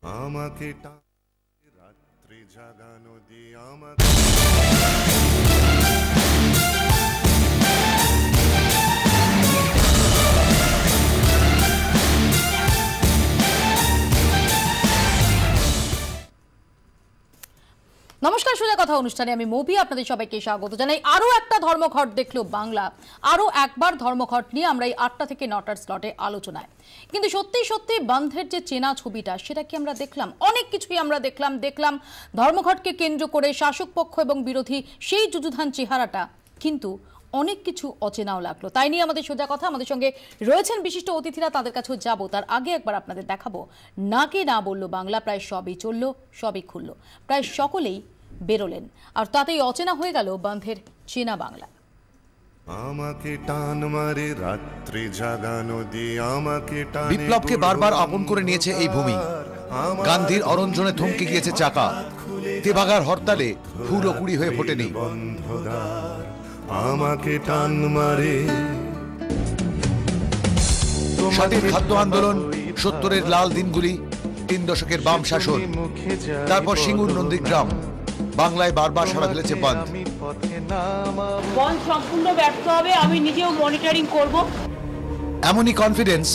আমাকে রাত্রি জাগানো দিয়ে আমাকে নমস্কার, সোজা কথা অনুষ্ঠানে আমি মৌপি আপনাদের সবাইকে স্বাগত জানাই। আরো একটা ধর্মঘট দেখলো বাংলা। আরো একবার ধর্মঘট নিয়ে আমরা এই 8টা থেকে 9টার স্লটে আলোচনায়। কিন্তু সত্যি সত্যি বন্ধের যে চেনা ছবিটা সেটা কি আমরা দেখলাম? অনেক কিছুই আমরা দেখলাম ধর্মঘটকে কেন্দ্র করে শাসক পক্ষ এবং বিরোধী সেই যুযুধান চেহারাটা, কিন্তু অনেক কিছু অচেনাও লাগলো। তাই নিয়ে আমাদের সোজা কথা, আমাদের সঙ্গে রয়েছেন বিশিষ্ট অতিথিরা, তাদের কাছেও যাবো। তার আগে একবার আপনাদের দেখাবো নাকে না বললো বাংলা। প্রায় সবই চললো, সবই খুললো, প্রায় সকলেই বেরোলেন, আর তাতেই অচেনা হয়ে গেল বন্ধের চেনা বাংলা। আমাকে টান মারে রাত্রি জাগানো দিয়ে আমাকে টান। বিপ্লবকে বারবার আপন করে নিয়েছে এই ভূমি। গান্ধীর অরঞ্জনে থমকে গিয়েছে চাকা। তেভাগার হরতালে ফুল ও কুড়ি হয়ে ফোটেনি। আমাকে টান মারে। স্বাধীন খাদ্য আন্দোলন, 70-এর লাল দিনগুলি, 3 দশকের বাম শাসন, তারপর সিঙ্গুর নন্দীগ্রাম, বাংলায় বারবার সাড়া ফেলেছে বন্ধ। বন্ধ সম্পূর্ণ ব্যর্থ হবে, আমি নিজেও মনিটরিং করব। এমনই কনফিডেন্স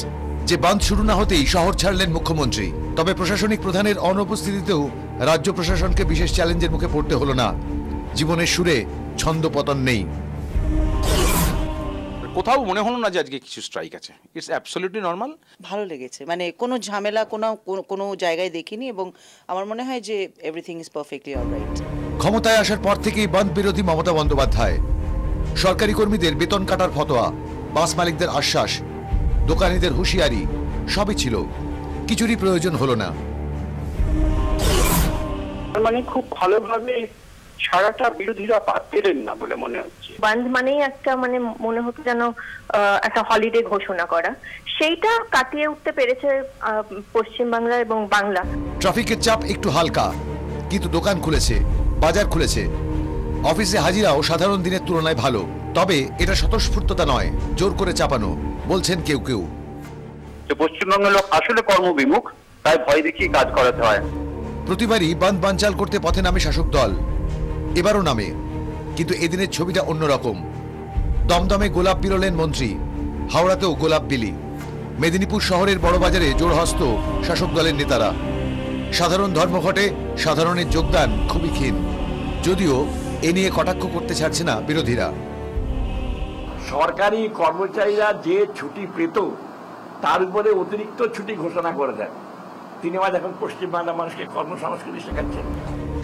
যে বন্ধ শুরু না হতেই শহর ছাড়লেন মুখ্যমন্ত্রী। তবে প্রশাসনিক প্রধানের অনুপস্থিতিতেও রাজ্য প্রশাসনকে বিশেষ চ্যালেঞ্জের মুখে পড়তে হলো না। জীবনের সুরে ছন্দপতন নেই। কোথাও মনে হলো না যে আজকে কিছু স্ট্রাইক আছে। It's absolutely normal. ভালো লেগেছে, মানে কোনো ঝামেলা কোনো জায়গায় দেখিনি, এবং আমার মনে হয় যে এভরিথিং ইজ পারফেক্টলি অলরাইট। ক্ষমতায় আসার পর থেকেই বন্ধ বিরোধী মমতা বন্দ্যোপাধ্যায়। সরকারি কর্মীদের বেতন কাটার ফতোয়া, বাস মালিকদের আশ্বাস, দোকানীদের হুঁশিয়ারি, সবই ছিল। কিছুরই প্রয়োজন হলো না। মানে খুব ভালোভাবে সারাটা বিরোধীরা পেলেন না বলে মনে হচ্ছে। বন্ধ মানেই একটা মনে হতো যেন একটা হলিডে ঘোষণা করা, সেইটা কাটিয়ে উঠতে পেরেছে পশ্চিমবাংলা এবং বাংলা। ট্রাফিকের চাপ একটু হালকা, কিন্তু দোকান খুলেছে, বাজার খুলেছে, অফিসে হাজিরাও সাধারণ দিনের তুলনায় ভালো। তবে এটা স্বতঃস্ফূর্ততা নয়, জোর করে চাপানো বলছেন কেউ কেউ। পশ্চিমবঙ্গের লোক আসলে কর্মবিমুখ, তাই ভয় দেখিয়ে কাজ করাতে হয়। প্রতিবারই বন্ধ বানচাল করতে পথে নামে শাসক দল, এবারও নামে, কিন্তু এদিনের ছবিটা অন্যরকম। দমদমে গোলাপ বিরলেন মন্ত্রী, হাওড়াতেও গোলাপ বিলি, মেদিনীপুর শহরের বড় বাজারে জোড়হস্ত শাসক দলের নেতারা। সাধারণ ধর্মঘটে সাধারণের যোগদান খুবই ক্ষীণ, যদিও এ নিয়ে কটাক্ষ করতে ছাড়ছে না বিরোধীরা। সরকারি কর্মচারীরা যে ছুটি পেত তার উপরে অতিরিক্ত ছুটি ঘোষণা করে দেন। তিনি আজ এখন পশ্চিমবাংলার মানুষকে কর্মসংস্কৃতি শেখাচ্ছেন।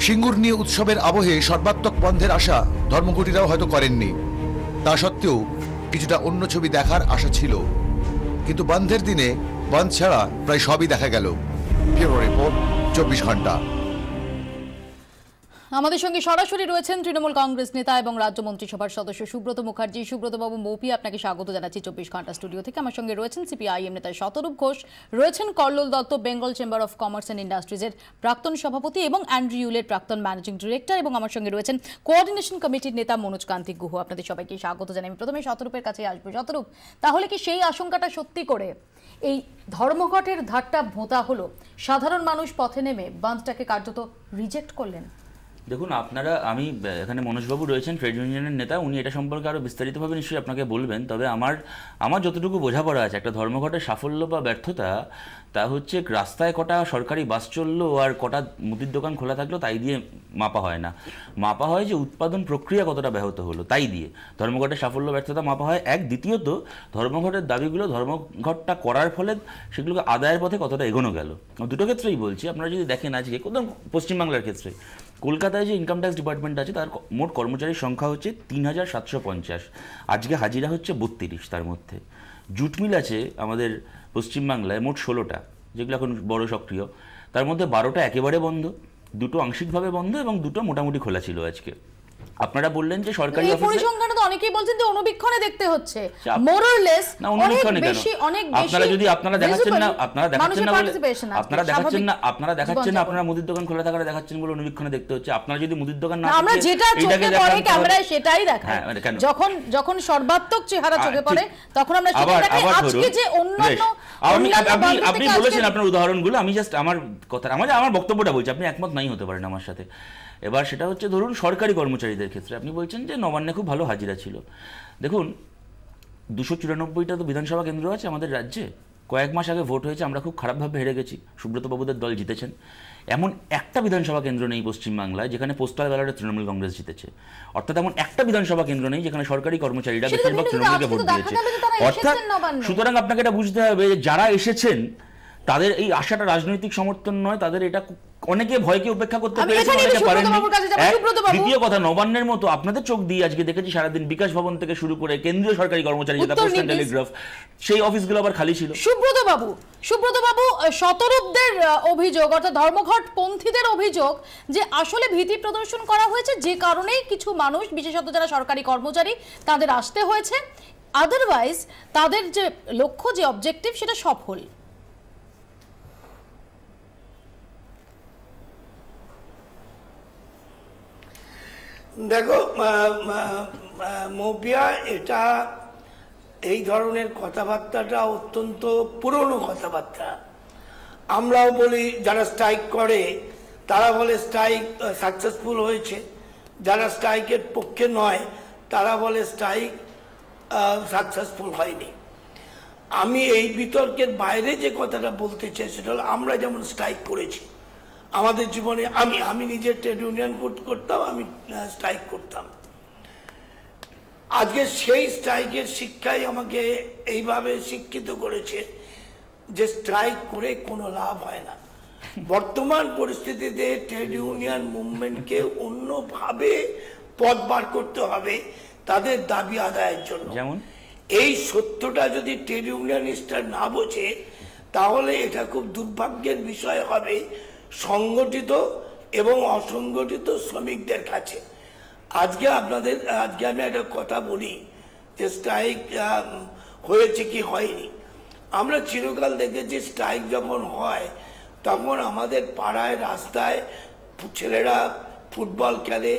সিঙ্গুর নিয়ে উৎসবের আবহে সর্বাত্মক বন্ধের আশা ধর্মঘটীরাও হয়তো করেননি। তা সত্ত্বেও কিছুটা অন্য ছবি দেখার আশা ছিল, কিন্তু বন্ধের দিনে বন্ধ ছাড়া প্রায় সবই দেখা গেল। ব্যুরো রিপোর্ট, 24 ঘন্টা। আমাদের সঙ্গে সরাসরি রয়েছেন তৃণমূল কংগ্রেস নেতা এবং রাজ্য মন্ত্রিসভার সদস্য সুব্রত মুখার্জি। সুব্রত বাবু, মৌপি আপনাকে স্বাগত জানাচ্ছি 24 ঘন্টা স্টুডিও থেকে। আমার সঙ্গে রয়েছেন সিপিআইএম নেতা শতরূপ ঘোষ, রয়েছেন Kallol Dutta, Bengal chamber of commerce and ইন্ডাস্ট্রিজের প্রাক্তন সভাপতি এবং অ্যান্ড্রিউলের প্রাক্তন ম্যানেজিং ডিরেক্টর, এবং আমার সঙ্গে রয়েছেন কোঅর্ডিনেশন কমিটির নেতা মনোজ কান্তি গুহ। আপনাদের সবাইকে স্বাগত জানাই। আমি প্রথমে শতরূপের কাছে আসবো। শতরূপ, তাহলে কি সেই আশঙ্কাটা সত্যি করে এই ধর্মঘটের ধারটা ভোঁতা হলো? সাধারণ মানুষ পথে নেমে বন্ধটাকে কার্যত রিজেক্ট করলেন। দেখুন, আমি এখানে মনোজবাবু রয়েছেন, ট্রেড ইউনিয়নের নেতা, উনি এটা সম্পর্কে আরও বিস্তারিতভাবে নিশ্চয়ই আপনাকে বলবেন। তবে আমার যতটুকু বোঝাপড়া আছে, একটা ধর্মঘটের সাফল্য বা ব্যর্থতা তা হচ্ছে রাস্তায় কটা সরকারি বাস চললো আর কটা মুদির দোকান খোলা থাকলো তাই দিয়ে মাপা হয় না। মাপা হয় যে উৎপাদন প্রক্রিয়া কতটা ব্যাহত হলো, তাই দিয়ে ধর্মঘটের সাফল্য ব্যর্থতা মাপা হয়। দ্বিতীয়ত, ধর্মঘটের দাবিগুলো ধর্মঘটটা করার ফলে সেগুলোকে আদায়ের পথে কতটা এগোনো গেল। দুটো ক্ষেত্রেই বলছি। আপনারা যদি দেখেন আজকে কোথাও পশ্চিমবাংলার ক্ষেত্রে, কলকাতায় যে ইনকাম ট্যাক্স ডিপার্টমেন্ট আছে তার মোট কর্মচারীর সংখ্যা হচ্ছে 3750, আজকে হাজিরা হচ্ছে 32। তার মধ্যে জুট মিল আছে আমাদের পশ্চিমবাংলায় মোট 16টা, যেগুলো এখন বড় সক্রিয়। তার মধ্যে 12টা একেবারে বন্ধ, 2টো আংশিকভাবে বন্ধ এবং 2টো মোটামুটি খোলা ছিল আজকে। আপনারা বললেন যে সরকারি পরিসংখ্যানটা তো অনেকেই বলছেন যে অনুবীক্ষণে দেখতে হচ্ছে, মোরলেস না অনেক অনুবীক্ষণে কেন? বেশি আপনারা যদি আপনারা দেখাচ্ছেন না, আপনারা দেখাচ্ছেন না বলে আপনারা দেখাচ্ছেন না, আপনারা মুদির দোকান খোলা থাকাটা দেখাচ্ছেন বলে অনুবীক্ষণে দেখতে হচ্ছে। আপনারা যদি মুদির দোকান না আমরা যেটা চোখে পড়ে ক্যামেরায় সেটাই দেখাই, যখন যখন সর্বাত্মক চেহারা চোখে পড়ে তখন আমরা সেটা দেখাই। আজকে যে অন্যান্য আপনি বলেছেন আপনার উদাহরণগুলো, আমি জাস্ট আমার কথা আমার বক্তব্যটা বলছি, আপনি একমত নাই হতে পারেন আমার সাথে। এবার সেটা হচ্ছে ধরুন সরকারি কর্মচারীদের ক্ষেত্রে আপনি বলছেন যে নবান্নে খুব ভালো হাজিরা ছিল। দেখুন 294টা তো বিধানসভা কেন্দ্র আছে আমাদের রাজ্যে, কয়েক মাস আগে ভোট হয়েছে, আমরা খুব খারাপভাবে হেরে গেছি, সুব্রত বাবুদের দল জিতেছেন। এমন একটা বিধানসভা কেন্দ্র নেই পশ্চিমবাংলায় যেখানে পোস্টাল ব্যালটে তৃণমূল কংগ্রেস জিতেছে। অর্থাৎ এমন একটা বিধানসভা কেন্দ্র নেই যেখানে সরকারি কর্মচারীরা বেশিরভাগ তৃণমূলকে ভোট দিয়েছে। অর্থাৎ সুতরাং আপনাকে এটা বুঝতে হবে যে যারা এসেছেন তাদের এই আশাটা রাজনৈতিক সমর্থন নয়, তাদের এটা অনেকে ভয়কে উপেক্ষা করতে পেরেছে, অনেকে পারেননি। দ্বিতীয় কথা, নবান্নের মতো আপনাদের চোখ দিয়ে আজকে দেখেছি সারাদিন বিকাশ ভবন থেকে শুরু করে কেন্দ্রীয় সরকারি কর্মচারী যেটা পোস্ট এন্ড টেলিগ্রাফ, সেই অফিসগুলো আবার খালি ছিল। সুব্রত বাবু শতরূপদের অভিযোগ, অর্থাৎ ধর্মঘট পন্থীদের অভিযোগ যে আসলে ভীতি প্রদর্শন করা হয়েছে, যে কারণেই কিছু মানুষ বিশেষত যারা সরকারি কর্মচারী তাদের আসতে হয়েছে, আদারওয়াইজ তাদের যে লক্ষ্য যে অবজেক্টিভ সেটা সফল। দেখো মৌপিয়া, এটা এই ধরনের কথাবার্তাটা অত্যন্ত পুরনো কথাবার্তা। আমরাও বলি যারা স্ট্রাইক করে তারা বলে স্ট্রাইক সাকসেসফুল হয়েছে, যারা স্ট্রাইকের পক্ষে নয় তারা বলে স্ট্রাইক সাকসেসফুল হয়নি। আমি এই বিতর্কের বাইরে যে কথাটা বলতে চাই সেটা হলো, আমরা যেমন স্ট্রাইক করেছি আমাদের জীবনে, আমি নিজে ট্রেড ইউনিয়ন করতাম, আমি স্ট্রাইক করতাম। আজকে সেই স্ট্রাইকের শিক্ষাই আমাকে এইভাবে শিক্ষিত করেছে যে স্ট্রাইক করে কোনো লাভ হয় না। বর্তমান পরিস্থিতিতে ট্রেড ইউনিয়ন মুভমেন্টকে অন্যভাবে পথ বার করতে হবে তাদের দাবি আদায়ের জন্য। যেমন এই সত্যটা যদি ট্রেড ইউনিয়নিস্টরা না বোঝে তাহলে এটা খুব দুর্ভাগ্যের বিষয় হবে সংগঠিত এবং অসংগঠিত শ্রমিকদের কাছে। আজকে আমি একটা কথা বলি যে স্ট্রাইক হয়েছে কি হয়নি। আমরা চিরকাল দেখেছি স্ট্রাইক যখন হয় তখন আমাদের পাড়ায় রাস্তায় ছেলেরা ফুটবল খেলে,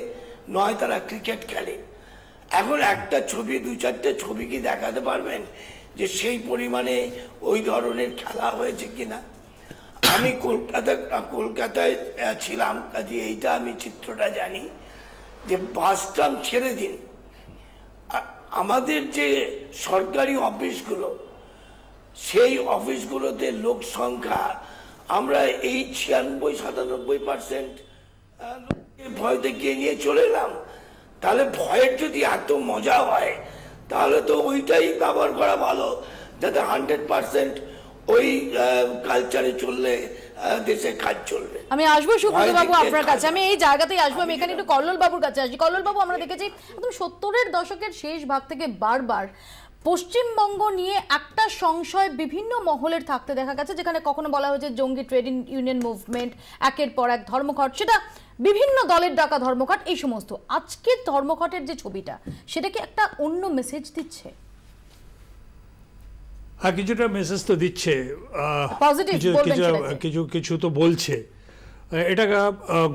নয় তারা ক্রিকেট খেলে। এখন একটা ছবি, 2-4টে ছবি কি দেখাতে পারবেন যে সেই পরিমাণে ওই ধরনের খেলা হয়েছে কিনা? আমি কলকাতায় ছিলাম, কাজে এইটা আমি চিত্রটা জানি যে বাসটাম ছেড়ে দিন, আমাদের যে সরকারি অফিসগুলো সেই অফিসগুলোতে লোক সংখ্যা আমরা এই 96-97% ভয় দেখিয়ে নিয়ে চলে এলাম। তাহলে ভয়ের যদি এত মজা হয় তাহলে তো ওইটাই ব্যবহার করা ভালো, যাতে 100% ওই কালচারে চললে দেশে কাজ চলবে। আমি আসবো সুব্রত বাবু আপনার কাছে, আমি এই জায়গাতেই আসবো। আমি এখানে একটু কল্লোল বাবুর কাছে আসি। কল্লোল বাবু, আমরা দেখেছি একদম 70-এর দশকের শেষ ভাগ থেকে বারবার পশ্চিমবঙ্গ নিয়ে একটা সংশয় বিভিন্ন মহলের থাকতে দেখা গেছে, যেখানে কখনো বলা হয়েছে জঙ্গি ট্রেড ইউনিয়ন মুভমেন্ট, একের পর এক ধর্মঘট, সেটা বিভিন্ন দলের ডাকা ধর্মঘট, এই সমস্ত। আজকের ধর্মঘটের যে ছবিটা সেটা কি একটা অন্য মেসেজ দিচ্ছে? হ্যাঁ, কিছুটা মেসেজ তো দিচ্ছে, কিছু তো বলছে। এটা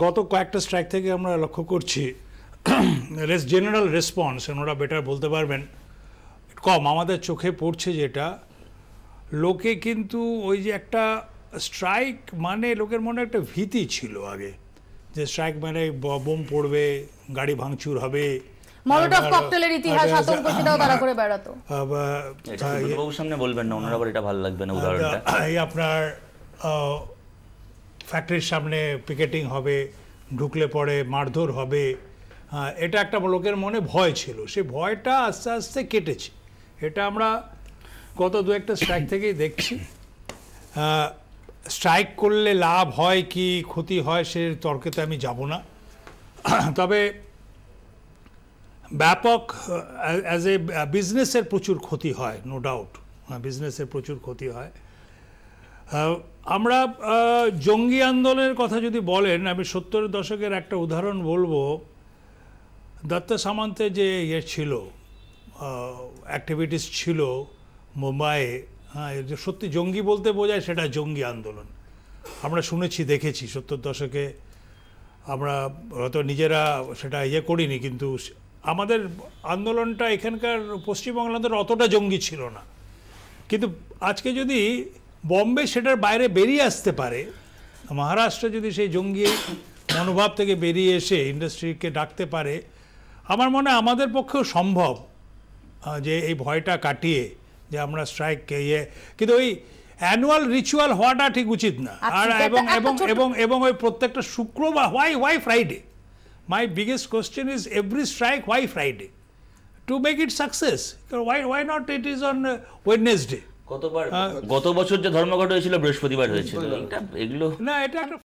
গত কয়েকটা স্ট্রাইক থেকে আমরা লক্ষ্য করছি জেনারেল রেসপন্স, ওনারা বেটার বলতে পারবেন, কম আমাদের চোখে পড়ছে। যেটা লোকে কিন্তু ওই যে একটা স্ট্রাইক মানে লোকের মনে একটা ভীতি ছিল আগে, যে স্ট্রাইক মানে বোম পড়বে, গাড়ি ভাঙচুর হবে, মলোটভ ককটেলের ইতিহাস আতঙ্ক সেটাও তারা করে বেড়াতো। বাবুর সামনে বলবেন না, ওনার আবার এটা ভালো লাগবে না উদাহরণটা। এই আপনার ফ্যাক্টরির সামনে পিকেটিং হবে, ঢুকলে পরে মারধর হবে, এটা একটা লোকের মনে ভয় ছিল। সেই ভয়টা আস্তে আস্তে কেটেছে। এটা আমরা গত 2-একটা স্ট্রাইক থেকেই দেখছি। স্ট্রাইক করলে লাভ হয় কি ক্ষতি হয় সে তর্কেতে আমি যাব না, তবে ব্যাপক অ্যাজ এ বিজনেসের প্রচুর ক্ষতি হয়, নো ডাউট, বিজনেসের প্রচুর ক্ষতি হয়। আমরা জঙ্গি আন্দোলনের কথা যদি বলেন, আমি 70-এর দশকের একটা উদাহরণ বলবো। দত্ত সামন্তের যে ছিল অ্যাক্টিভিটিস ছিল মুম্বাইয়ে, হ্যাঁ, যে সত্যি জঙ্গি বলতে বোঝায় সেটা জঙ্গি আন্দোলন। আমরা শুনেছি, দেখেছি 70 দশকে, আমরা হয়তো নিজেরা সেটা করিনি, কিন্তু আমাদের আন্দোলনটা এখানকার পশ্চিমবাংলাদের অতটা জঙ্গি ছিল না। কিন্তু আজকে যদি বম্বে সেটার বাইরে বেরিয়ে আসতে পারে, মহারাষ্ট্র যদি সেই জঙ্গি মনোভাব থেকে বেরিয়ে এসে ইন্ডাস্ট্রিকে ডাকতে পারে, আমার মনে হয় আমাদের পক্ষেও সম্ভব যে এই ভয়টা কাটিয়ে যে আমরা স্ট্রাইক কিন্তু ওই অ্যানুয়াল রিচুয়াল হওয়াটা ঠিক উচিত না। আর এবং এবং এবং এবং ওই প্রত্যেকটা শুক্রবার, why Friday? My biggest question is every strike why Friday to make it success? Why not it is on Wednesday? গত বছর যে ধর্মঘট হয়েছিল বৃহস্পতিবার হয়েছিল, এগুলো না, এটা একটা